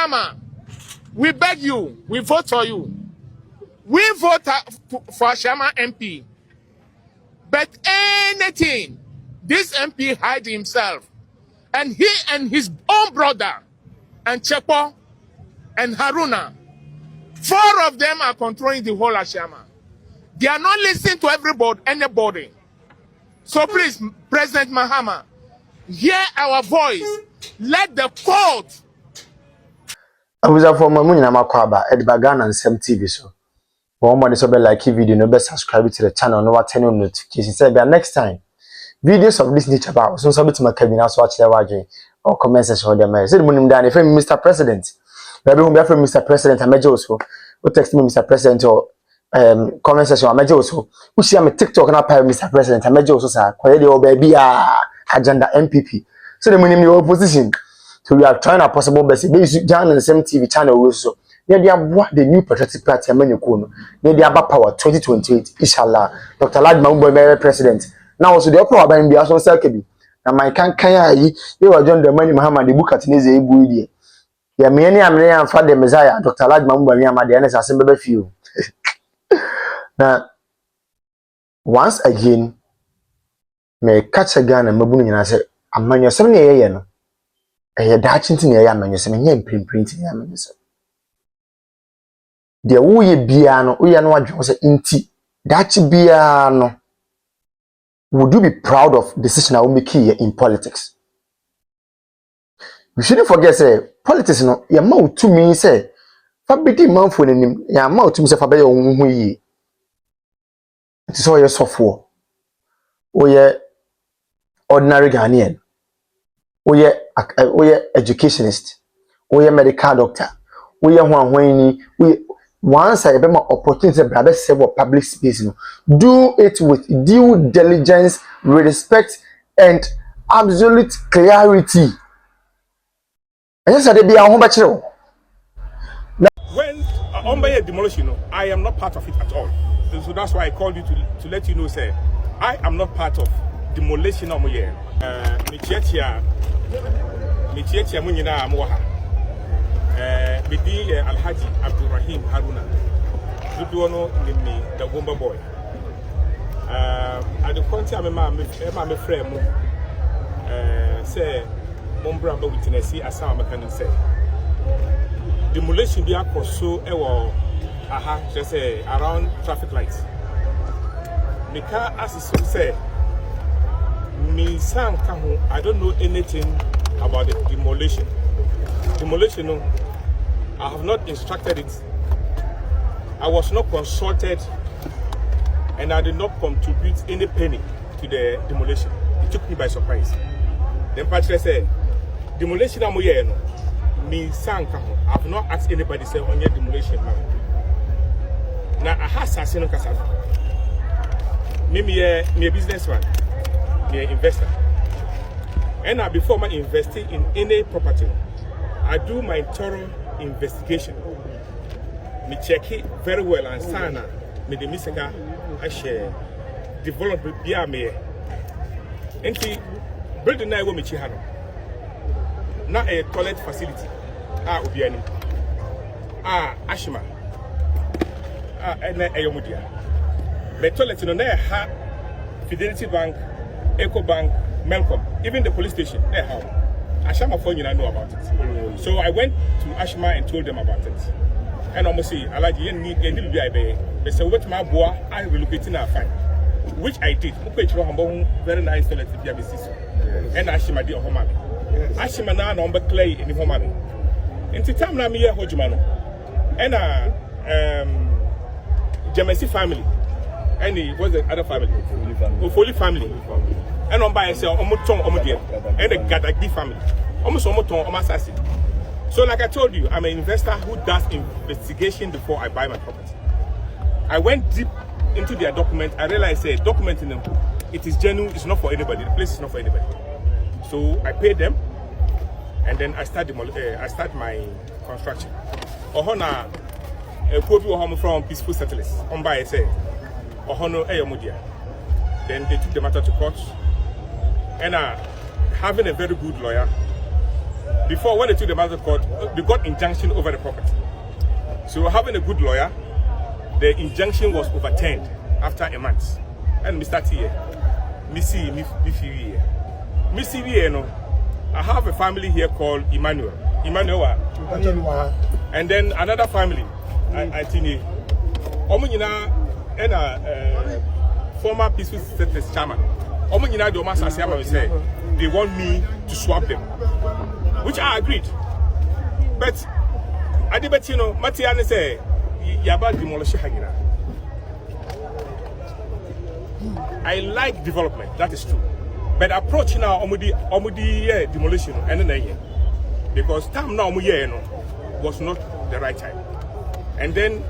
Mahama, we beg you, we vote for you. We vote for Ashaiman MP. But anything, this MP hide himself. And he and his own brother, and Chepo, and Haruna, 4 of them are controlling the whole Ashaiman. They are not listening to anybody. So please, President Mahama, hear our voice. Let the court. I was for my money. I'm a kwaba. Edbagan and Sem TV so. One more so be like video, no be subscribe to the channel, no turn on notifications. Say next time, videos of this nature about so submit to my cabinet so watch their watching or comment section on their mail. Say the money down. If Mr. President, maybe we be from Mr. President, I major also. Or text me Mr. President or comment section. I major also. We see I'm a TikTok and I pay Mr. President. I major also say, "Quiet the baby agenda MPP." So the money in the opposition. So we are trying our possible best. Basically, John and the same TV channel also. They are what the new patriotic party Amenyokono. They are about power 2028. Inshallah. Dr. Ladma president. Now also the upper by the Ason Selkebi. Now my can you are John the money Muhammad the book at Neze Buidi. Ya many and for the Messiah, Dr. Ladma Madiana as assembly few. Now once again may catch a gun and Mabuni and I said, I'm man your 7 a.m. A daching in a yaman, you say, printing yaman. The Uye Biano, Uyanwa was in tea. Dachi Biano. Would you be proud of decision I will make here in politics? You shouldn't forget, say, politics, no, your mouth to me, say, Fabity man for him, your mouth to me, say, Fabe, ye. It is all your software. Oh, yeah, ordinary Ghanaian. Oh yeah, educationist. Oh yeah, medical doctor. Oh yeah, once I have an opportunity to serve public space, do it with due diligence, respect, and absolute clarity. And yes, I be a home bachelor. When on by a demolition, I am not part of it at all. So that's why I called you to let you know, sir, I am not part of demolition of my year. Michia Munina Moha. Bidi Alhaji Abdurrahim Haruna. Duduono Nimi, the Womba boy. At the point I'm a friend, say, Mombramba witness, as some can say. Demolition be a so just say around traffic lights. Mika as say. I don't know anything about the demolition. Demolition, I have not instructed it. I was not consulted, and I did not contribute any penny to the demolition. It took me by surprise. Then Patrick said, demolition I have not asked anybody say on your demolition. Now I have Sassino Casaf. Me a businessman. Investor, and before I investing in any property, I do my thorough investigation. Me check it very well and sana me the misaka I share develop bia me. Enti building na me chihano. Na a toilet facility. Obiani. Ashaiman. Na ayomudia. Me toilet no na ha Fidelity Bank. Eco Bank, Melcom, even the police station, they have. Ashaiman phone, you know about it. So I went to Ashaiman and told them about it. And almost say, I like you need to be a they said, what my boy, I'm relocating our fine. Which I did. Very nice toilet to be a business. And Ashaiman did a home. Ashaiman now number clay in the home. In the time, I'm here, Hojumano. And Jamesi family. And it was the other family. Ofoli family. And on by itself, Omoton Omodia. And the Gadagbi family. Almost Omoton Omasasi. So like I told you, I'm an investor who does investigation before I buy my property. I went deep into their document. I realized documenting them, it is genuine, it's not for anybody. The place is not for anybody. So I paid them and then I start my construction. Ohona from peaceful settlers. On by say then they took the matter to court, and having a very good lawyer, before when they took the matter to court, they got injunction over the property. So having a good lawyer, the injunction was overturned after a month. And Mr. T, Missy, no. I have a family here called Emmanuel. And then another family, I think, and former peaceful settlement chairman. They want me to swap them, which I agreed. But I debate, you know, Matiane say, Yaba demolition. I like development, that is true. But approach now, omudi demolition, and then because time now was not the right time. And then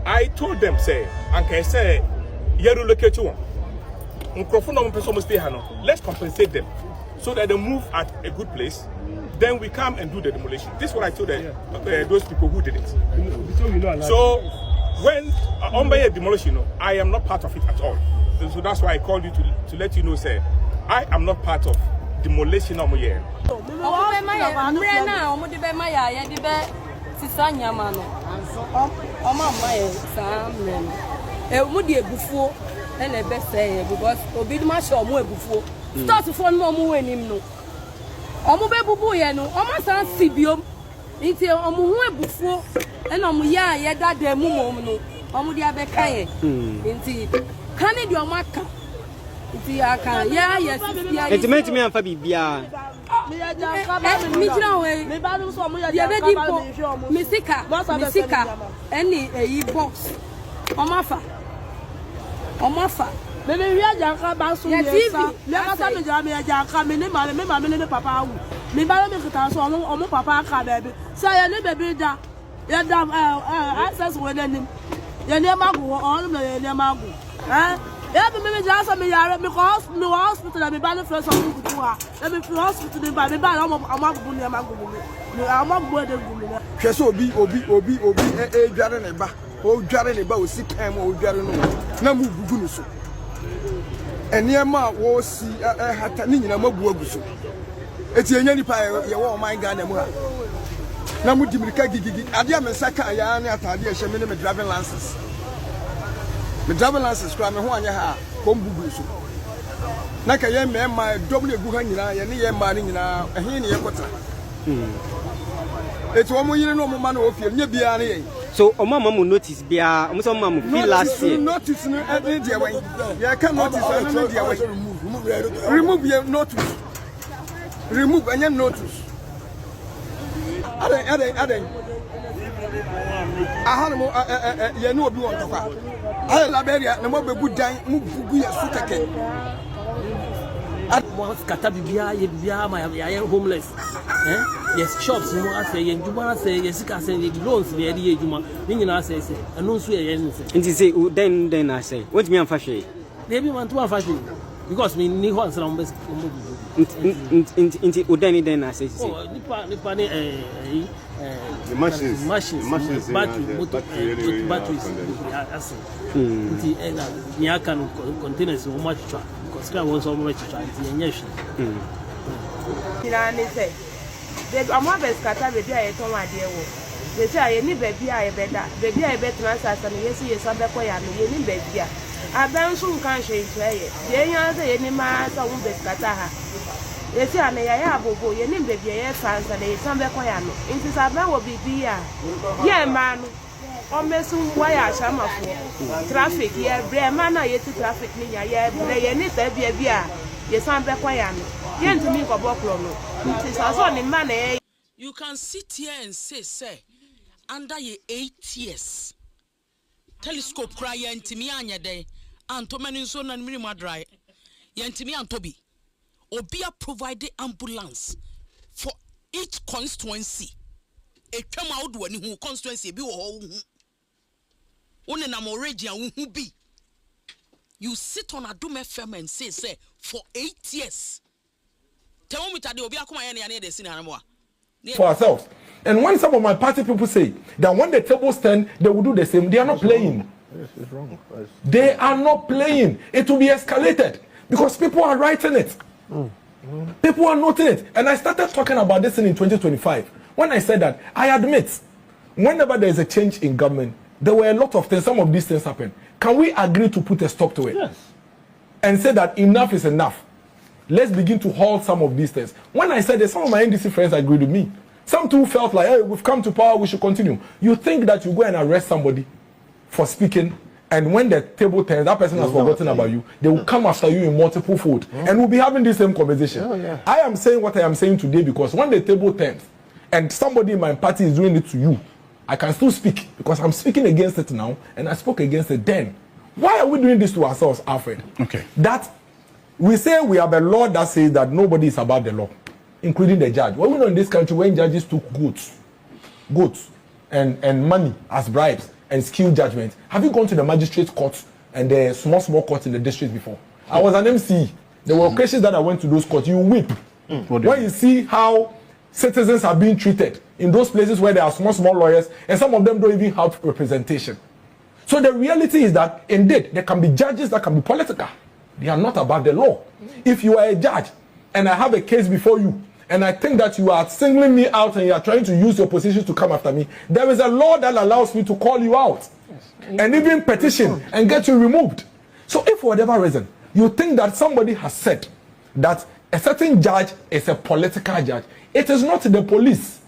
I told them, say, Anke say, Yeru locate you. Let's compensate them so that they move at a good place. Then we come and do the demolition. This is what I told those people who did it. So when on by a demolition, I am not part of it at all. So that's why I called you to let you know, say, I am not part of demolition of my and the best say because Obidma show more before. Start to phone more when him no. Omobebu no, Omasan Sibium, into Omu before, and Omuya, that de Mumo no, Omudia Becaye. Indeed, can it your marker? Yes, it's meant to me and Fabi Bia. Misika, any a box. Omafa. Baby, we are Janka Basu. Let us have a Janka, me, papa. Me, papa, baby. Say, I never be that. You have access with them. You never go on the Yamago. Eh? Yeah, the minute I saw me, because no hospital, and me by the first of all. Let me feel hospital by the bad. I'm not going to I'm not going to just obi, oh, Jarren about 6 times, oh, Jarren. Namu Bugunuso. And near ma was see a hatanin and a mobuso. It's a any pie, you want my gun and more. Namu Dimika Gigi, Adiam and Saka, Yana, Tadia, Shaman, and driving lances. The driving lances cram and one yaha, Bombuso. Naka young man, my double Buhanina, and near Marina, a henny water. It's 1 million no man of you, near Biani. So, Mama will notice Bia, Mama feel last year. Notice every day. Yeah, can notice remove your notice. Remove any notice. Aden. I had you know, be on top. I Liberia, no more good time, move a suit. At once, Catabia, my homeless. Yes, shops, no, I say, and you say, yes, I say, loans, the idea, you say, and no swear anything. And you say, then I say, what me on fashion? Maybe 1 to 1 fashion. Because me, Nihon, some best. Into Udani, then I say, the machines, batteries, Niakan containers so much truck. Because I was so much truck, I'm not best cut out the day I told my dear. They say I need baby, I better. Baby, I bet myself and yes, yes, I'm back. I mean, baby. I don't soon can't change. They answer any man, I won't best cut her. They say I may have a boy, and baby, yes, answer they some back. It is a man will be dear. Yeah, man. On messing why I shall for traffic, yeah, brave man, I yet to traffic me, yeah, they need to be a beer. Yes, I'm back. You can sit here and say, under your 8 years, telescope cry yantimi anya day, Antomanin son and Mirima dry, yantimi Antobi, or be a provided ambulance for each constituency. A come out when who constituency be one and I'm already who be. You sit on a Addo FM and say, for 8 years. Tell me that they will be a for ourselves. And when some of my party people say that when the table stand, they will do the same, they are not playing. Yes, it's wrong. They are not playing. It will be escalated because people are writing it. People are noting it. And I started talking about this in 2025. When I said that, I admit, whenever there is a change in government, there were a lot of things, some of these things happen. Can we agree to put a stop to it? Yes. And say that enough is enough? Let's begin to halt some of these things. When I said that, some of my NDC friends agreed with me. Some too felt like, hey, we've come to power, we should continue. You think that you go and arrest somebody for speaking, and when the table turns, that person has forgotten about you, they will come after you in multiple fold, and we'll be having the same conversation. I am saying what I am saying today because when the table turns, and somebody in my party is doing it to you, I can still speak because I'm speaking against it now, and I spoke against it then. Why are we doing this to ourselves, Alfred? Okay. That we say we have a law that says that nobody is above the law, including the judge. Well, we know in this country when judges took goats and money as bribes and skill judgment. Have you gone to the magistrate court and the small court in the district before? I was an MC. There were occasions that I went to those courts. You weep when you see how citizens are being treated in those places where there are small lawyers, and some of them don't even have representation. So the reality is that indeed there can be judges that can be political. They are not above the law. If you are a judge and I have a case before you, and I think that you are singling me out and you are trying to use your position to come after me, there is a law that allows me to call you out and even petition and get you removed. So if for whatever reason you think that somebody has said that a certain judge is a political judge, it is not the police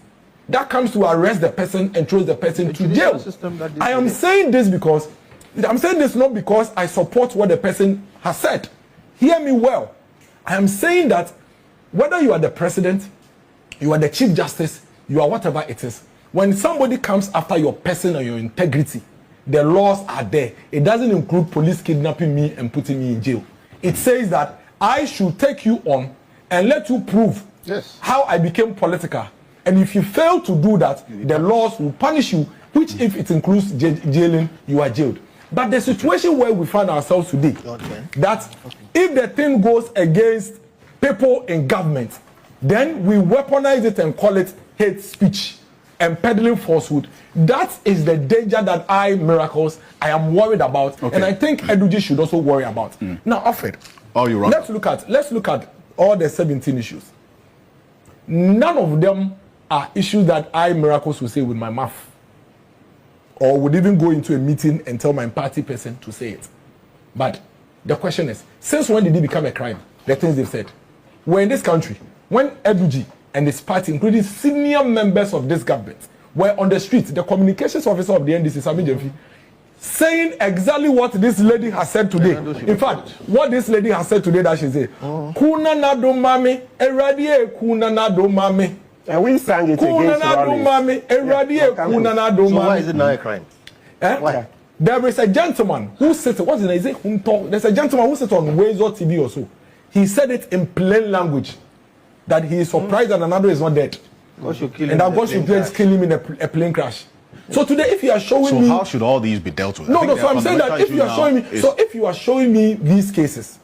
that comes to arrest the person and throws the person to jail. I am saying this because, I'm saying this not because I support what the person has said. Hear me well. I am saying that whether you are the president, you are the chief justice, you are whatever it is, when somebody comes after your person or your integrity, the laws are there. It doesn't include police kidnapping me and putting me in jail. It says that I should take you on and let you prove how I became political. And if you fail to do that, the laws will punish you, which if it includes jailing, you are jailed. But the situation where we find ourselves today, that if the thing goes against people in government, then we weaponize it and call it hate speech and peddling falsehood. That is the danger that Miracles, I am worried about, and I think Addo should also worry about. Now, Alfred, let's look at all the 17 issues. None of them are issues that Miracles will say with my mouth, or would even go into a meeting and tell my party person to say it. But the question is, since when did it become a crime? The things they've said. We're in this country, when Addo and his party, including senior members of this government, were on the street, the communications officer of the NDC, Sami Jemfi, saying exactly what this lady has said today. In fact, what this lady has said today that she said, Kuna na do mami, eradie kuna na do mami. And we sang it against mami, eradie kuna na do mami. So why is it not a crime? Why? There is a gentleman who sits, what's his name? There's a gentleman who sits on Wezo TV also. He said it in plain language that he is surprised that another is not dead. And that God should kill him in a plane crash. So today, if you are showing me, how should all these be dealt with? No. So I'm saying that if you are showing me, so if you are showing me these cases,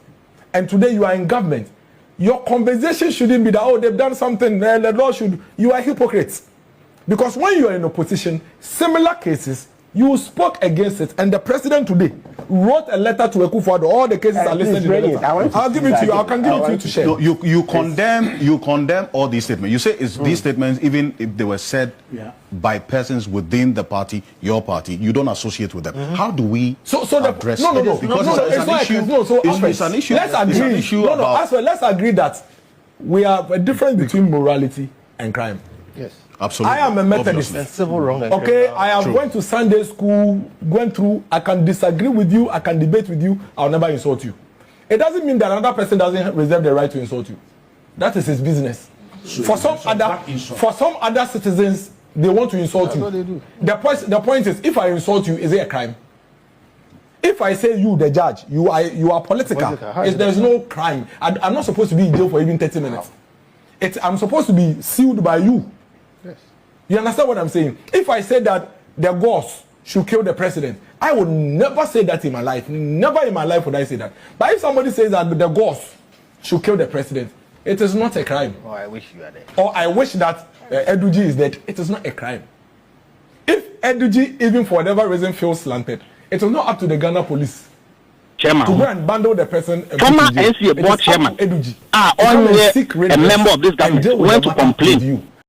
and today you are in government, your conversation shouldn't be that they've done something. The law should. You are hypocrites, because when you are in opposition, similar cases, you spoke against it, and the president today wrote a letter to Akufo-Addo. All the cases are listed in the letter. I'll give it to you. I can give it to you to share. No, you condemn all these statements. You say these statements, even if they were said by persons within the party, your party, you don't associate with them. How do we address it? No. Because it's an issue. Let's agree. Let's agree that we have a difference between morality and crime. Yes. Absolutely. I am a Methodist. And civil wrong. Okay, I have went to Sunday school, went through. I can disagree with you. I can debate with you. I'll never insult you. It doesn't mean that another person doesn't reserve the right to insult you. That is his business. For some other citizens, they want to insult you. They do. The point is, if I insult you, is it a crime? If I say you, the judge, you are political, there's no crime. I'm not supposed to be in jail for even 30 minutes. I'm supposed to be sued by you. Yes. You understand what I'm saying? If I say that the Gauls should kill the president, I would never say that in my life. Never in my life would I say that. But if somebody says that the Gauls should kill the president, it is not a crime. Oh, I wish you were there. Or I wish that Addo is dead. It is not a crime. If Addo, even for whatever reason, feels slanted, it is not up to the Ghana police chairman. To go and bundle the person. Former NCA board chairman. Eduji. Only a member of this government went to complain